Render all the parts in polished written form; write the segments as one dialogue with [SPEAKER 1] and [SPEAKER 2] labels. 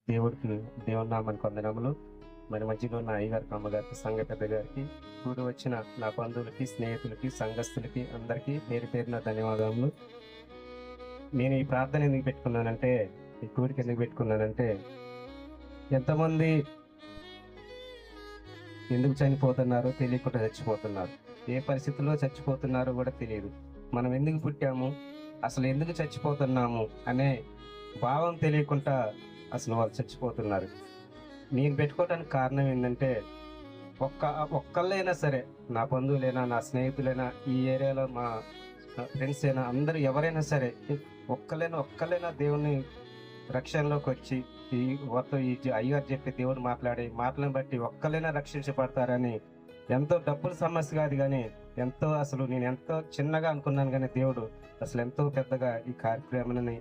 [SPEAKER 1] దేవుడికి దేవుని నామానికి వందనములు. మరి మధ్యలో ఉన్న అయ్యగారికి, అమ్మగారికి, సంఘ పెద్ద గారికి, కూడి వచ్చిన నా బంధువులకి, స్నేహితులకి, సంఘస్థులకి అందరికీ పేరు పేరున ధన్యవాదములు. నేను ఈ ప్రార్థన ఎందుకు పెట్టుకున్నానంటే, ఈ కూడిక ఎందుకు పెట్టుకున్నానంటే, ఎంతమంది ఎందుకు చనిపోతున్నారో తెలియకుండా చచ్చిపోతున్నారు. ఏ పరిస్థితుల్లో చచ్చిపోతున్నారో కూడా తెలియదు. మనం ఎందుకు పుట్టాము, అసలు ఎందుకు చచ్చిపోతున్నాము అనే భావం తెలియకుండా అసలు వాళ్ళు చచ్చిపోతున్నారు. నేను పెట్టుకోవడానికి కారణం ఏంటంటే, ఒక్కళ్ళైనా సరే, నా బంధువులైనా, నా స్నేహితులైనా, ఈ ఏరియాలో మా ఫ్రెండ్స్ అయినా, అందరూ ఎవరైనా సరే, ఒక్కళ్ళైనా దేవుని రక్షణలోకి వచ్చి ఈ అయ్యగారు చెప్పి దేవుడు మాట్లాడే మాటలను బట్టి ఒక్కళ్ళైనా రక్షించబడతారని, ఎంతో డబ్బుల సమస్య కాదు కానీ, నేను ఎంతో చిన్నగా అనుకున్నాను కానీ దేవుడు అసలు ఎంతో పెద్దగా ఈ కార్యక్రమాన్ని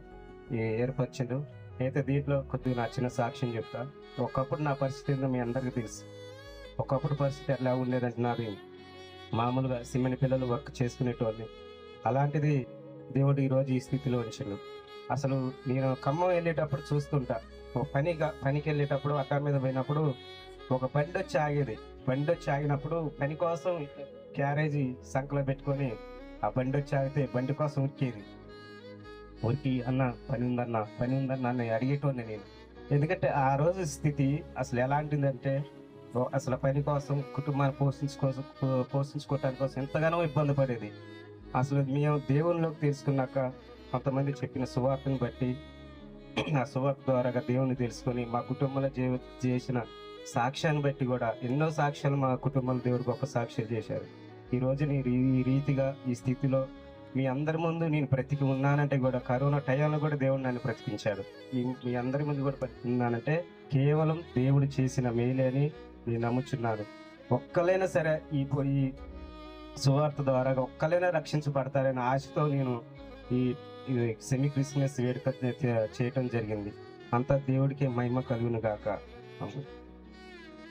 [SPEAKER 1] ఏర్పరిచిండు. అయితే దీంట్లో కొద్దిగా నా చిన్న సాక్ష్యం చెప్తా. ఒకప్పుడు నా పరిస్థితి ఏందో మీ అందరికీ తెలుసు. ఒకప్పుడు పరిస్థితి ఎట్లా ఉండేదంటే, నాది మామూలుగా సిమెంట్ పిల్లలు వర్క్ చేసుకునేటోళ్ళని. అలాంటిది దేవుడు ఈరోజు ఈ స్థితిలో ఉంచిండు. అసలు నేను ఖమ్మం వెళ్ళేటప్పుడు చూస్తుంటా, పనికి వెళ్ళేటప్పుడు అట్టా మీద పోయినప్పుడు ఒక బండి వచ్చి ఆగేది. బండి వచ్చి ఆగినప్పుడు పని కోసం క్యారేజీ సంకలో పెట్టుకొని ఆ బండి వచ్చి ఆగితే బండి కోసం ఉరికి అన్న పని ఉందన్న అని అడిగేటోని నేను. ఎందుకంటే ఆ రోజు స్థితి అసలు ఎలాంటిదంటే, అసలు పని కోసం కుటుంబాన్ని పోషించుకోవటానికి కోసం ఎంతగానో ఇబ్బంది పడేది. అసలు మేము దేవునిలోకి తెలుసుకున్నాక, కొంతమంది చెప్పిన సువార్తను బట్టి, ఆ సువార్త ద్వారా దేవుని తెలుసుకొని మా కుటుంబంలో చేసిన సాక్ష్యాన్ని బట్టి కూడా ఎన్నో సాక్ష్యాలు మా కుటుంబంలో దేవుడు గొప్ప సాక్ష్యాలు చేశారు. ఈ రోజు నేను ఈ రీతిగా ఈ స్థితిలో మీ అందరి ముందు నేను బ్రతికి ఉన్నానంటే కూడా, కరోనా టైంలో కూడా దేవుడు నన్ను బ్రతికించాడు. మీ అందరి ముందు కూడా బ్రతికున్నానంటే కేవలం దేవుడు చేసిన మేలే అని నేను నమ్ముచున్నాను. ఒక్కలైనా సరే ఈ సువార్త ద్వారా ఒక్కలైనా రక్షించబడతారనే ఆశతో నేను ఈ సెమీ క్రిస్మస్ వేడుక చేయటం జరిగింది. అంతా దేవుడికి మహిమ కలుగును గాక.